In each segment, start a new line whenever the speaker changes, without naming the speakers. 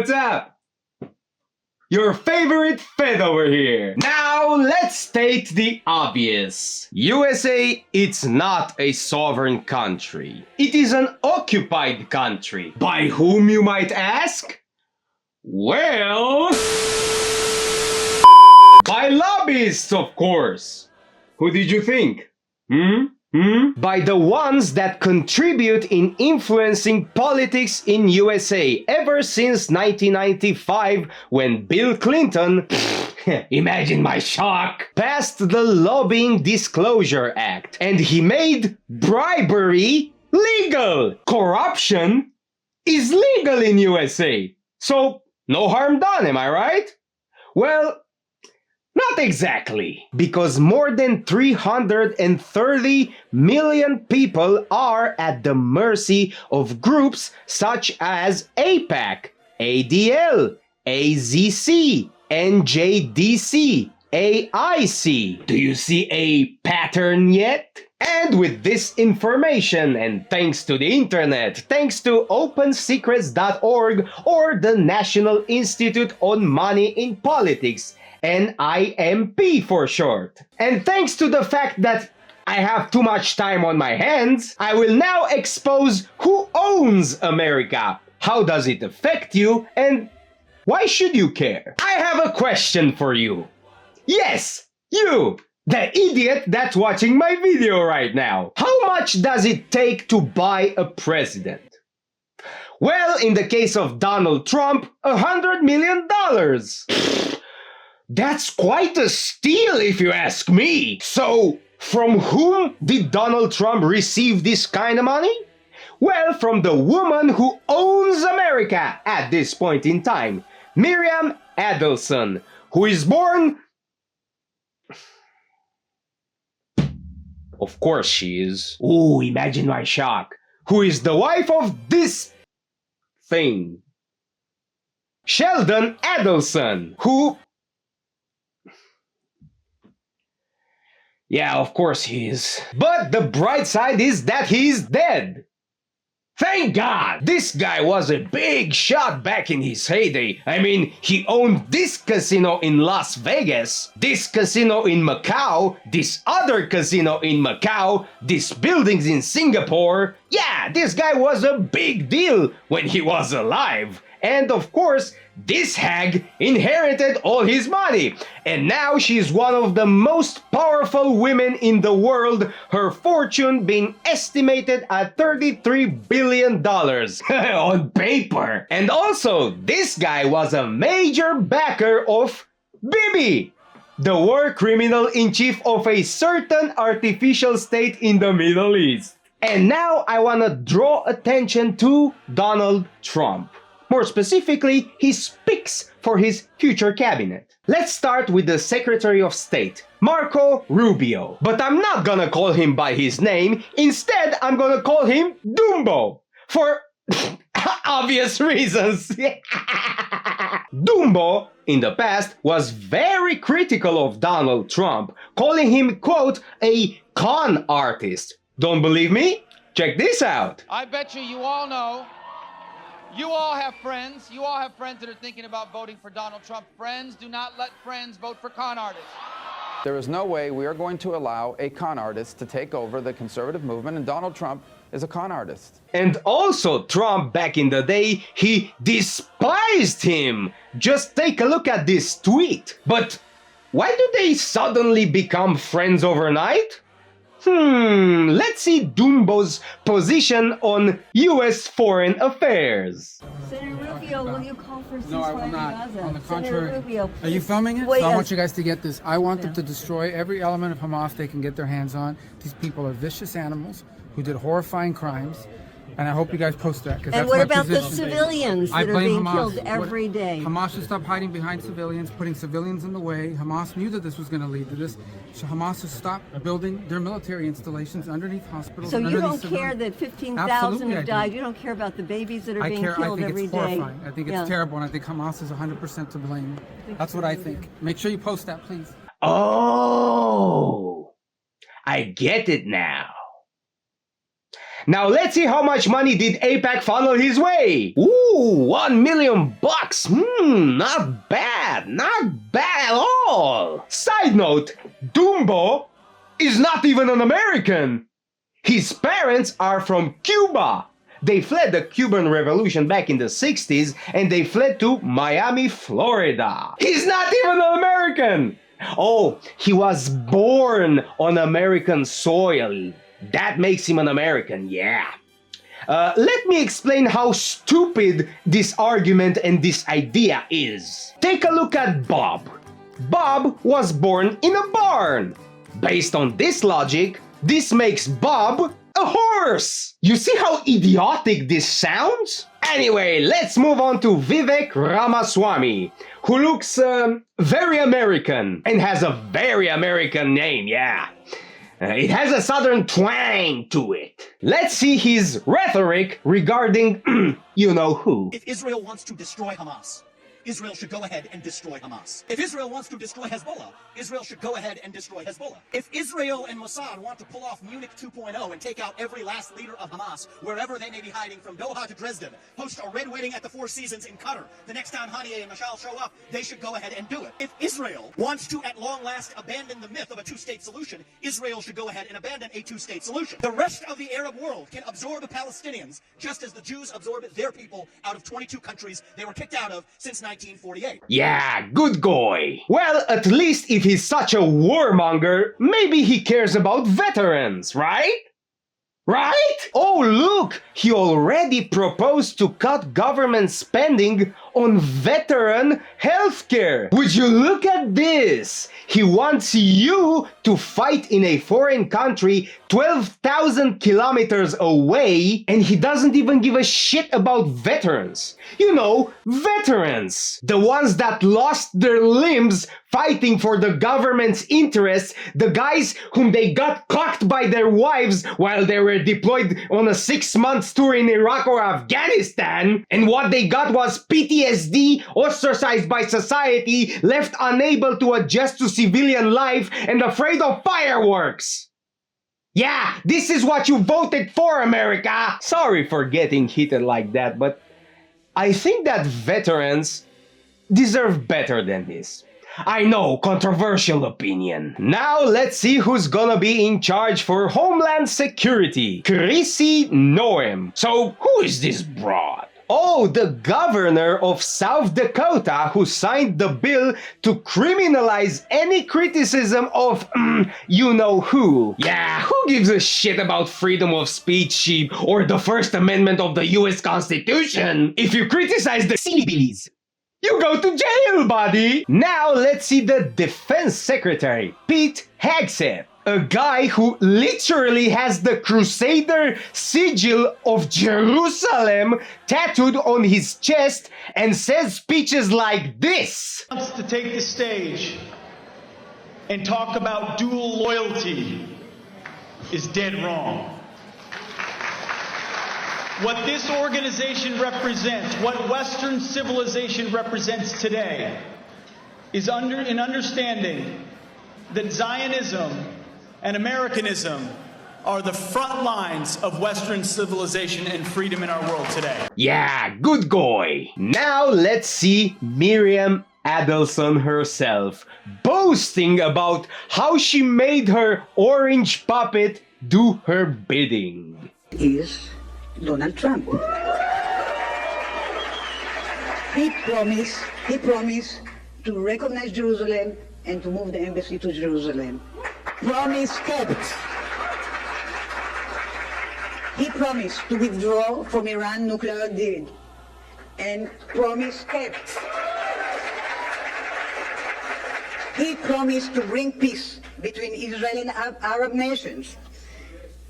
what's up? Your favorite Fed over here. Now let's state the obvious. USA, it's not a sovereign country. It is an occupied country. By whom, you might ask? Well, by lobbyists, of course. Who did you think? By the ones that contribute in influencing politics in USA ever since 1995 when Bill Clinton, imagine my shock, passed the Lobbying Disclosure Act and he made bribery legal. Corruption is legal in USA. So no harm done, am I right? Well, not exactly, because more than 330 million people are at the mercy of groups such as AIPAC, ADL, AZC, NJDC, AIC. Do you see a pattern yet? And with this information, and thanks to the internet, thanks to OpenSecrets.org or the National Institute on Money in Politics, NIMP for short. And thanks to the fact that I have too much time on my hands, I will now expose who owns America, how does it affect you, and why should you care? I have a question for you. Yes, you, the idiot that's watching my video right now. How much does it take to buy a president? Well, in the case of Donald Trump, $100 million. That's quite a steal if you ask me. So, from whom did Donald Trump receive this kind of money? Well, from the woman who owns America at this point in time, Miriam Adelson, who is born... Of course she is. Ooh, imagine my shock. Who is the wife of this thing. Sheldon Adelson, who... Yeah, of course he is. But the bright side is that he's dead. Thank God! This guy was a big shot back in his heyday. I mean, he owned this casino in Las Vegas, this casino in Macau, this other casino in Macau, these buildings in Singapore. Yeah, this guy was a big deal when he was alive. And of course, this hag inherited all his money. And now she's one of the most powerful women in the world, her fortune being estimated at $33 billion on paper. And also, this guy was a major backer of Bibi, the war criminal in chief of a certain artificial state in the Middle East. And now I want to draw attention to Donald Trump. More specifically, his picks for his future cabinet. Let's start with the Secretary of State, Marco Rubio. But I'm not gonna call him by his name. Instead, I'm gonna call him Dumbo. For obvious reasons. Dumbo, in the past, was very critical of Donald Trump, calling him, quote, a con artist. Don't believe me? Check this out.
I bet you all know. You all have friends. You all have friends that are thinking about voting for Donald Trump. Friends, do not let friends vote for con artists.
There is no way we are going to allow a con artist to take over the conservative movement, and Donald Trump is a con artist.
And also, Trump, back in the day, he despised him. Just take a look at this tweet. But why do they suddenly become friends overnight? Let's see Dumbo's position on U.S. foreign affairs.
Senator Rubio, will you call for ceasefire?
No, I will not. On the contrary.
Rubio,
are you filming it?
Wait,
so I want you guys to get this. I want them to destroy every element of Hamas they can get their hands on. These people are vicious animals who did horrifying crimes. And I hope you guys post that.
And what about the civilians that are being killed every day?
Hamas should stop hiding behind civilians, putting civilians in the way. Hamas knew that this was going to lead to this. So Hamas should stop building their military installations underneath hospitals.
So you don't care that 15,000 have died? You don't care about the babies that are being killed every day?
I think it's horrifying. I think it's terrible, and I think Hamas is 100% to blame. That's what I think. Make sure you post that, please.
Oh, I get it now. Now let's see how much money did AIPAC funnel his way. Ooh, $1 million. Not bad. Not bad at all. Side note, Dumbo is not even an American. His parents are from Cuba. They fled the Cuban Revolution back in the 60s and they fled to Miami, Florida. He's not even an American. Oh, he was born on American soil. That makes him an American, yeah. Let me explain how stupid this argument and this idea is. Take a look at Bob. Bob was born in a barn. Based on this logic, this makes Bob a horse! You see how idiotic this sounds? Anyway, let's move on to Vivek Ramaswamy, who looks very American and has a very American name, yeah. It has a southern twang to it. Let's see his rhetoric regarding you know who.
If Israel wants to destroy Hamas, Israel should go ahead and destroy Hamas. If Israel wants to destroy Hezbollah, Israel should go ahead and destroy Hezbollah. If Israel and Mossad want to pull off Munich 2.0 and take out every last leader of Hamas, wherever they may be hiding from Doha to Dresden, host a red wedding at the Four Seasons in Qatar, the next time Haniyeh and Mashal show up, they should go ahead and do it. If Israel wants to, at long last, abandon the myth of a two-state solution, Israel should go ahead and abandon a two-state solution. The rest of the Arab world can absorb the Palestinians, just as the Jews absorbed their people out of 22 countries they were kicked out of since 1948.
Yeah, good guy. Well, at least if he's such a warmonger, maybe he cares about veterans, right? Right? Oh, look! He already proposed to cut government spending on veteran healthcare. Would you look at this? He wants you to fight in a foreign country 12,000 kilometers away, and he doesn't even give a shit about veterans. You know, veterans. The ones that lost their limbs fighting for the government's interests, the guys whom they got cocked by their wives while they were deployed on a 6-month tour in Iraq or Afghanistan, and what they got was PTSD, ostracized by society, left unable to adjust to civilian life, and afraid of fireworks. Yeah, this is what you voted for, America! Sorry for getting heated like that, but I think that veterans deserve better than this. I know, controversial opinion. Now let's see who's gonna be in charge for Homeland Security. Chrissy Noem. So who is this broad? Oh, the governor of South Dakota who signed the bill to criminalize any criticism of you know who. Yeah, who gives a shit about freedom of speech or the First Amendment of the US Constitution? If you criticize the sillybillies, you go to jail, buddy! Now let's see the Defense Secretary, Pete Hegseth. A guy who literally has the Crusader sigil of Jerusalem tattooed on his chest and says speeches like this.
Wants to take the stage and talk about dual loyalty is dead wrong. What this organization represents, what Western civilization represents today, is an understanding that Zionism and Americanism are the front lines of Western civilization and freedom in our world today.
Yeah, good guy. Now let's see Miriam Adelson herself boasting about how she made her orange puppet do her bidding.
Is Donald Trump. He promised to recognize Jerusalem and to move the embassy to Jerusalem. Promise kept. He promised to withdraw from Iran nuclear deal, and promise kept. He promised to bring peace between Israel and Arab nations.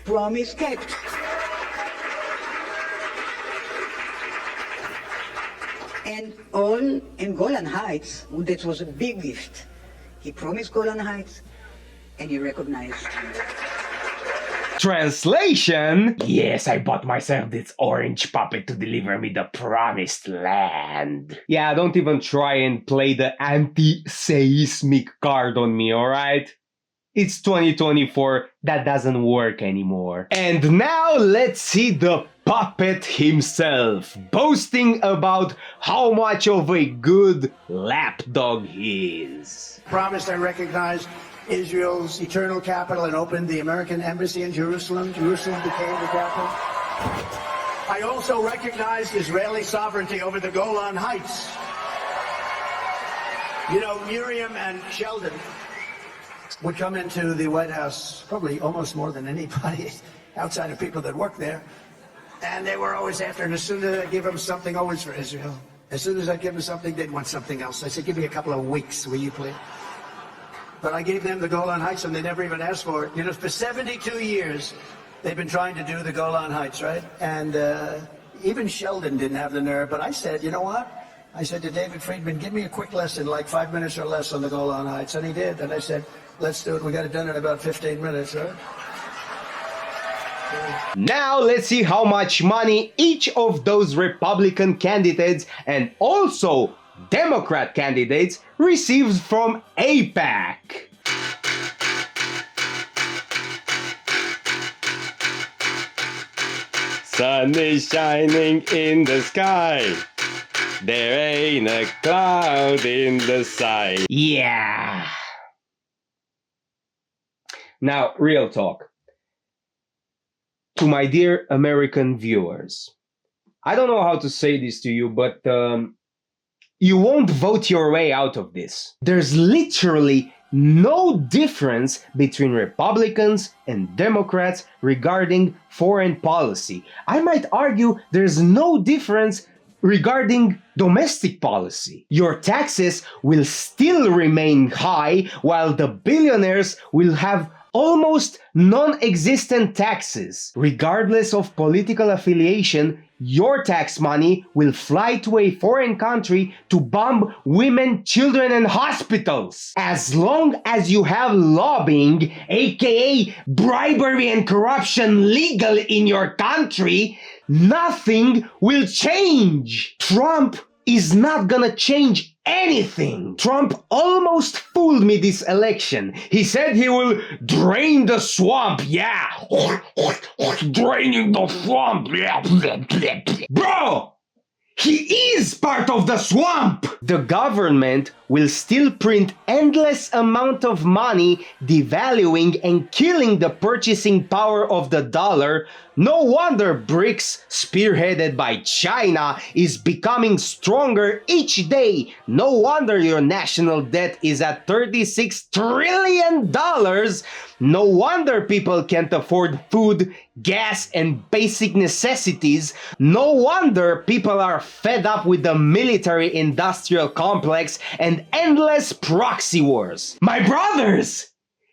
Promise kept. And all in Golan Heights, that was a big gift. He promised Golan Heights, and he recognized.
Translation? Yes, I bought myself this orange puppet to deliver me the promised land. Yeah, don't even try and play the anti-seismic card on me, alright? it's 2024, that doesn't work anymore. And now let's see the puppet himself, boasting about how much of a good lapdog he is.
Promised I recognize Israel's eternal capital and opened the American embassy in Jerusalem. Jerusalem became the capital. I also recognized Israeli sovereignty over the Golan Heights. You know, Miriam and Sheldon would come into the White House probably almost more than anybody outside of people that work there. And they were always after, and as soon as I give them something, always for Israel. As soon as I give them something, they'd want something else. I said, give me a couple of weeks, will you please? But I gave them the Golan Heights, and they never even asked for it. You know, for 72 years, they've been trying to do the Golan Heights, right? And even Sheldon didn't have the nerve, but I said, you know what? I said to David Friedman, give me a quick lesson, like 5 minutes or less on the Golan Heights. And he did. And I said, let's do it. We got it done in about 15 minutes, right?
Now let's see how much money each of those Republican candidates and also Democrat candidates received from AIPAC. Sun is shining in the sky. There ain't a cloud in the sight. Yeah. Now, real talk. To my dear American viewers, I don't know how to say this to you, but you won't vote your way out of this. There's literally no difference between Republicans and Democrats regarding foreign policy. I might argue there's no difference regarding domestic policy. Your taxes will still remain high, while the billionaires will have almost non-existent taxes. Regardless of political affiliation, your tax money will fly to a foreign country to bomb women, children, and hospitals. As long as you have lobbying, aka bribery and corruption, legal in your country, nothing will change. Trump is not gonna change anything. Trump almost fooled me this election. He said he will drain the swamp. Yeah. Draining the swamp. Bro! He is part of the swamp! The government will still print endless amount of money, devaluing and killing the purchasing power of the dollar. No wonder BRICS, spearheaded by China, is becoming stronger each day. No wonder your national debt is at $36 trillion. No wonder people can't afford food, gas, and basic necessities. No wonder people are fed up with the military-industrial complex and endless proxy wars. My brothers,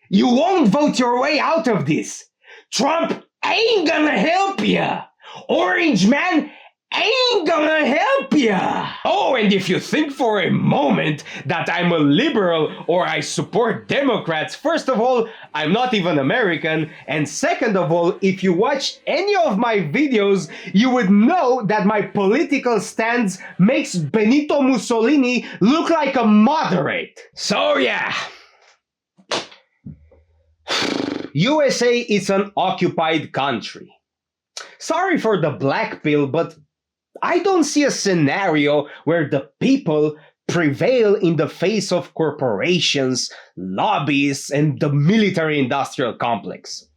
you won't vote your way out of this. Trump ain't gonna help ya. Orange man ain't gonna help ya. Oh, and if you think for a moment that I'm a liberal or I support Democrats, first of all, I'm not even American, and second of all, if you watch any of my videos, you would know that my political stance makes Benito Mussolini look like a moderate. So yeah. USA is an occupied country. Sorry for the black pill, but I don't see a scenario where the people prevail in the face of corporations, lobbyists, and the military-industrial complex.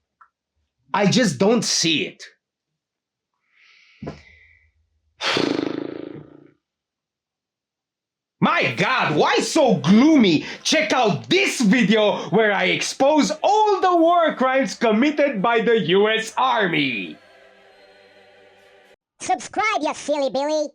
I just don't see it. My God, why so gloomy? Check out this video where I expose all the war crimes committed by the US Army.
Subscribe, you silly Billy.